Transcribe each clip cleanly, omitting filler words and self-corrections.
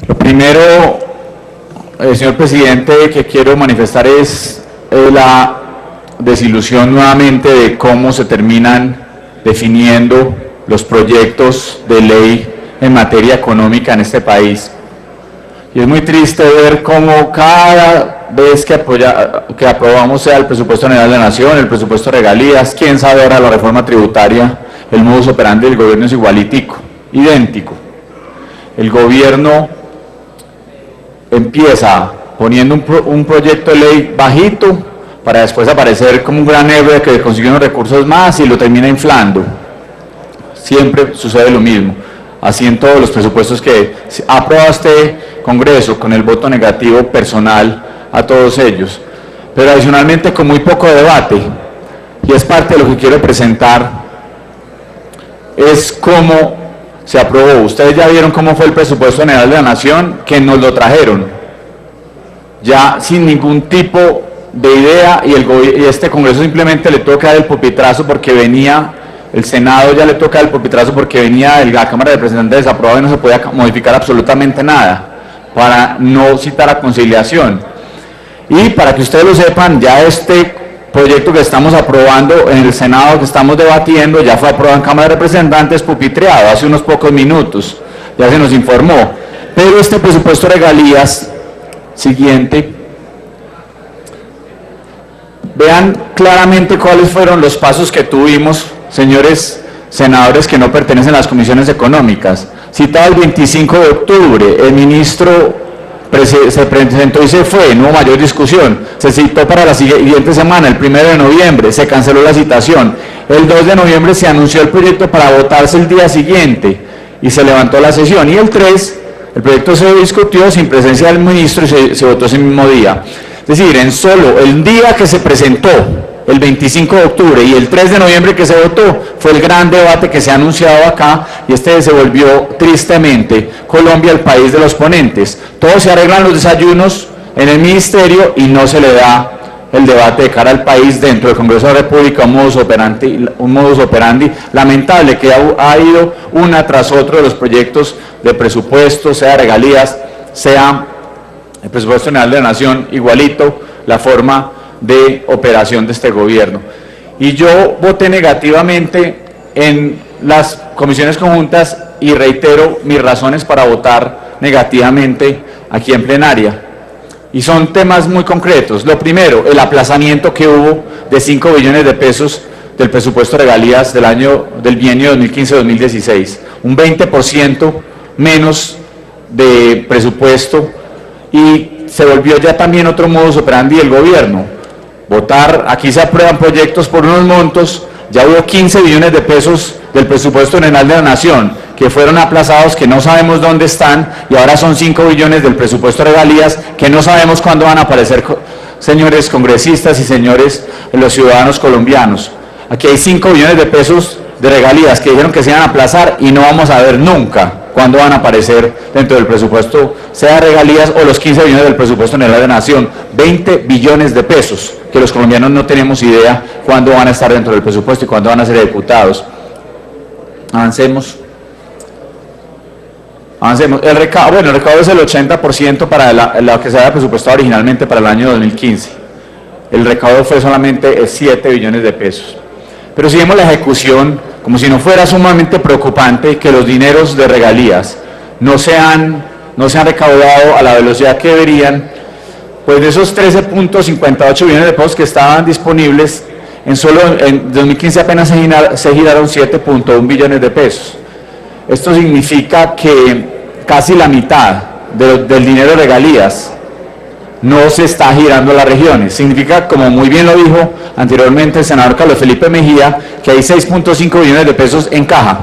Lo primero, señor presidente, que quiero manifestar es la desilusión nuevamente de cómo se terminan definiendo los proyectos de ley en materia económica en este país. Y es muy triste ver cómo cada vez que aprobamos, sea el presupuesto general de la Nación, el presupuesto de regalías, quién sabe ahora la reforma tributaria, el modus operandi del gobierno es igualitico, idéntico. El gobierno empieza poniendo un proyecto de ley bajito para después aparecer como un gran héroe que consiguió unos recursos más y lo termina inflando. Siempre sucede lo mismo. Así en todos los presupuestos que aprueba este Congreso con el voto negativo personal a todos ellos. Pero adicionalmente con muy poco debate, y es parte de lo que quiero presentar, es cómo se aprobó. Ustedes ya vieron cómo fue el presupuesto general de la Nación, que nos lo trajeron, ya sin ningún tipo de idea, y este Congreso simplemente le toca dar el pupitrazo porque venía, el Senado ya le toca el pupitrazo porque venía de la Cámara de Representantes desaprobado y no se podía modificar absolutamente nada, para no citar a conciliación. Y para que ustedes lo sepan, ya este proyecto que estamos aprobando en el Senado, que estamos debatiendo, ya fue aprobado en Cámara de Representantes, pupitreado hace unos pocos minutos, ya se nos informó. Pero este presupuesto de regalías siguiente, vean claramente cuáles fueron los pasos que tuvimos, señores senadores que no pertenecen a las comisiones económicas. Citado el 25 de octubre, el ministro se presentó y se fue, no hubo mayor discusión. Se citó para la siguiente semana, el 1 de noviembre, se canceló la citación. El 2 de noviembre se anunció el proyecto para votarse el día siguiente y se levantó la sesión. Y el 3, el proyecto se discutió sin presencia del ministro y se votó ese mismo día. Es decir, en solo el día que se presentó, el 25 de octubre, y el 3 de noviembre que se votó, fue el gran debate que se ha anunciado acá, y este se volvió tristemente Colombia el país de los ponentes. Todos se arreglan los desayunos en el ministerio y no se le da el debate de cara al país dentro del Congreso de la República, un modus operandi lamentable que ha ido una tras otro de los proyectos de presupuesto, sea regalías, sea el presupuesto general de la Nación, igualito la forma de operación de este gobierno. Y yo voté negativamente en las comisiones conjuntas y reitero mis razones para votar negativamente aquí en plenaria. Y son temas muy concretos. Lo primero, el aplazamiento que hubo de 5 billones de pesos del presupuesto de regalías del bienio 2015-2016. Un 20% menos de presupuesto, y se volvió ya también otro modus operandi del gobierno. Votar, aquí se aprueban proyectos por unos montos, ya hubo 15 billones de pesos del presupuesto general de la Nación que fueron aplazados, que no sabemos dónde están, y ahora son 5 billones del presupuesto de regalías que no sabemos cuándo van a aparecer, señores congresistas y señores los ciudadanos colombianos. Aquí hay 5 billones de pesos de regalías que dijeron que se iban a aplazar y no vamos a ver nunca cuándo van a aparecer dentro del presupuesto, sea regalías o los 15 billones del presupuesto general de la Nación. 20 billones de pesos que los colombianos no tenemos idea cuándo van a estar dentro del presupuesto y cuándo van a ser ejecutados. Avancemos. El recaudo es el 80% para lo que se había presupuestado originalmente para el año 2015. El recaudo fue solamente 7 billones de pesos. Pero si vemos la ejecución, como si no fuera sumamente preocupante que los dineros de regalías no se han recaudado a la velocidad que deberían, pues de esos 13.58 billones de pesos que estaban disponibles, en 2015 apenas se giraron 7.1 billones de pesos. Esto significa que casi la mitad del dinero de regalías no se está girando a las regiones. Significa, como muy bien lo dijo anteriormente el senador Carlos Felipe Mejía, que hay 6.5 billones de pesos en caja.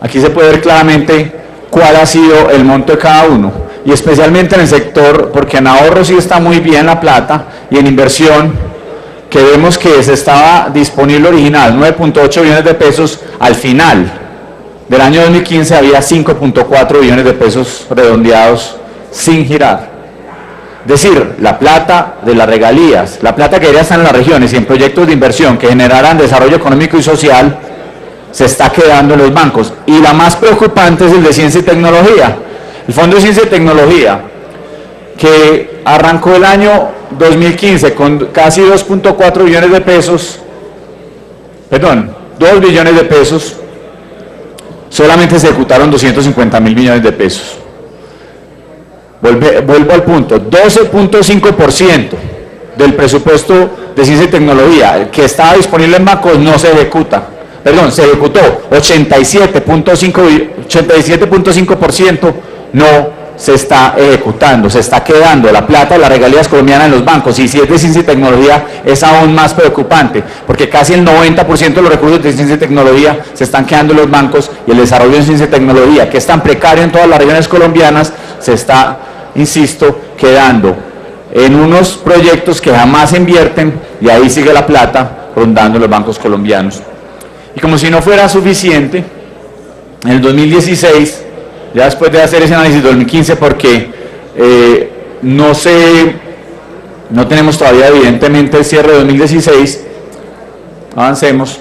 Aquí se puede ver claramente cuál ha sido el monto de cada uno, y especialmente en el sector, porque en ahorro sí está muy bien la plata, y en inversión, que vemos que se estaba disponible original 9.8 billones de pesos, al final del año 2015 había 5.4 billones de pesos redondeados sin girar. Es decir, la plata de las regalías, la plata que debería estar en las regiones y en proyectos de inversión que generaran desarrollo económico y social, se está quedando en los bancos. Y la más preocupante es el de Ciencia y Tecnología. El Fondo de Ciencia y Tecnología, que arrancó el año 2015 con casi 2.4 billones de pesos, perdón, 2 billones de pesos, solamente se ejecutaron 250.000 millones de pesos. Vuelvo al punto, 12.5% del presupuesto de Ciencia y Tecnología que estaba disponible en bancos no se ejecuta. Perdón, se ejecutó 87.5% no se está ejecutando, se está quedando la plata de las regalías colombianas en los bancos. Y si es de Ciencia y Tecnología es aún más preocupante, porque casi el 90% de los recursos de Ciencia y Tecnología se están quedando en los bancos, y el desarrollo de Ciencia y Tecnología, que es tan precario en todas las regiones colombianas, se está, insisto, quedando en unos proyectos que jamás se invierten, y ahí sigue la plata rondando los bancos colombianos. Y como si no fuera suficiente, en el 2016, ya después de hacer ese análisis 2015, porque no tenemos todavía evidentemente el cierre de 2016, avancemos,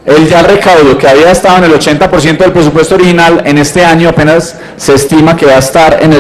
el recaudo que había estado en el 80% del presupuesto original, en este año apenas se estima que va a estar en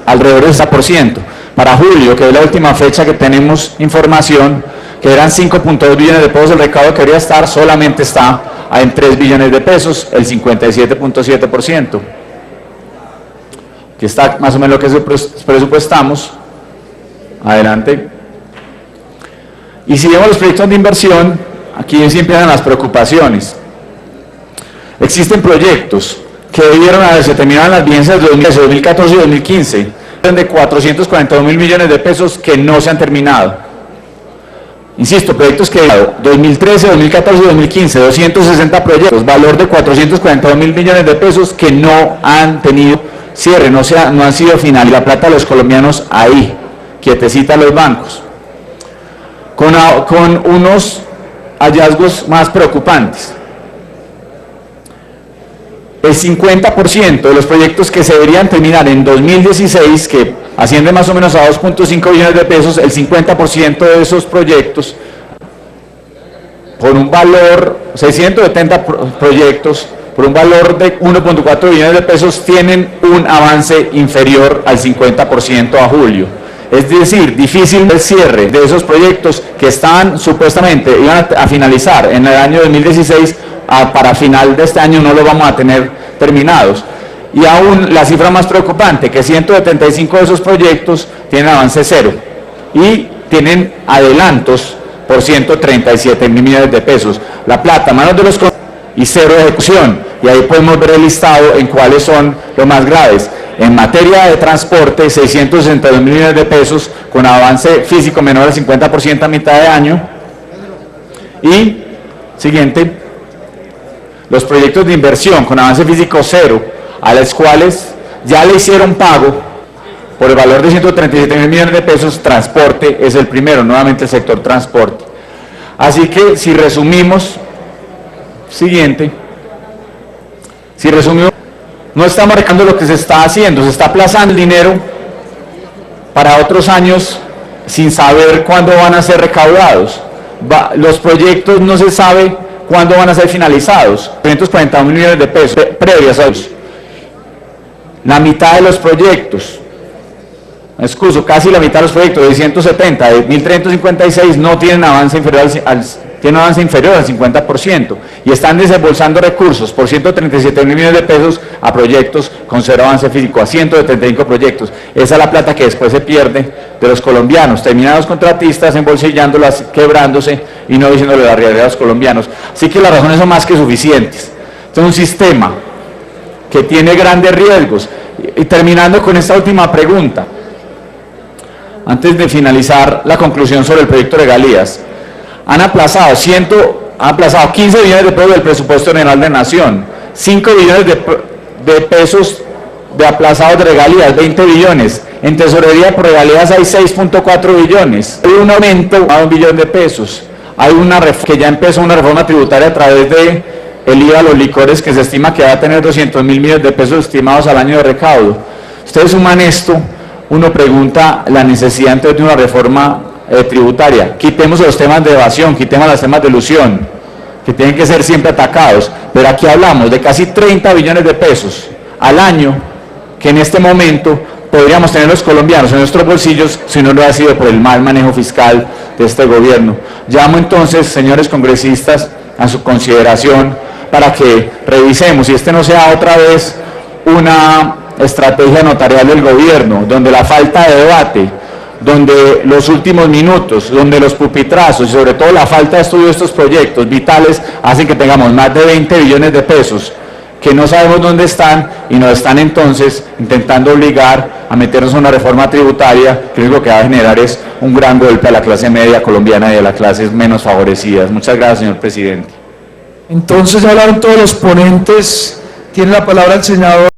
alrededor del 60%. Para julio, que es la última fecha que tenemos información, que eran 5.2 billones de pesos el recaudo que debería estar, solamente está en 3 billones de pesos, el 57.7%. Aquí está más o menos lo que presupuestamos. Adelante. Y si vemos los proyectos de inversión, aquí siempre dan las preocupaciones. Existen proyectos que debieron haberse terminado en las vigencias de 2014 y 2015, de 442.000 millones de pesos que no se han terminado. Insisto, proyectos que 2013, 2014 y 2015, 260 proyectos, valor de 442.000 millones de pesos que no han tenido cierre, no han sido final, y la plata de los colombianos ahí, quietecita los bancos, con unos hallazgos más preocupantes. El 50% de los proyectos que se deberían terminar en 2016, que asciende más o menos a 2.5 billones de pesos, el 50% de esos proyectos, por un valor, 670 proyectos, por un valor de 1.4 billones de pesos, tienen un avance inferior al 50% a julio. Es decir, difícil el cierre de esos proyectos que estaban supuestamente, iban a finalizar en el año 2016, para final de este año no lo vamos a tener terminados. Y aún la cifra más preocupante, que 175 de esos proyectos tienen avance cero y tienen adelantos por 137.000 millones de pesos. La plata, manos de los y cero de ejecución. Y ahí podemos ver el listado en cuáles son los más graves. En materia de transporte, 662.000 millones de pesos con avance físico menor al 50% a mitad de año. Y, siguiente, los proyectos de inversión con avance físico cero, a los cuales ya le hicieron pago por el valor de 137.000 millones de pesos. Transporte es el primero, nuevamente el sector transporte. Así que si resumimos, siguiente, si resumimos, no estamos recando lo que se está haciendo, se está aplazando el dinero para otros años sin saber cuándo van a ser recaudados. Los proyectos no se sabe cuándo van a ser finalizados. 340.000 millones de pesos previas a eso. La mitad de los proyectos, casi la mitad de los proyectos, de 170, de 1.356, no tienen avance inferior al 50%, y están desembolsando recursos por 137.000 millones de pesos a proyectos con cero avance físico, a 175 proyectos. Esa es la plata que después se pierde de los colombianos, terminan los contratistas embolsillándolas, quebrándose y no diciéndole la realidad a los colombianos. Así que las razones son más que suficientes. Este es un sistema que tiene grandes riesgos. Y terminando con esta última pregunta, antes de finalizar la conclusión sobre el proyecto de regalías, han aplazado 15 billones de pesos del presupuesto general de Nación, 5 billones de pesos de aplazados de regalías, 20 billones, en tesorería por regalías hay 6.4 billones, hay un aumento a 1 billón de pesos, hay que ya empezó una reforma tributaria a través de el IVA a los licores, que se estima que va a tener 200.000 millones de pesos estimados al año de recaudo. Ustedes suman esto, uno pregunta la necesidad entonces de una reforma tributaria. Quitemos los temas de evasión, quitemos los temas de elusión, que tienen que ser siempre atacados, pero aquí hablamos de casi 30 billones de pesos al año que en este momento podríamos tener los colombianos en nuestros bolsillos si no lo ha sido por el mal manejo fiscal de este gobierno. Llamo entonces, señores congresistas, a su consideración para que revisemos y este no sea otra vez una estrategia notarial del gobierno, donde la falta de debate, donde los últimos minutos, donde los pupitrazos y sobre todo la falta de estudio de estos proyectos vitales hacen que tengamos más de 20 billones de pesos que no sabemos dónde están y nos están entonces intentando obligar a meternos en una reforma tributaria que lo que va a generar es un gran golpe a la clase media colombiana y a las clases menos favorecidas. Muchas gracias, señor presidente. Entonces ya hablaron todos los ponentes. Tiene la palabra el senador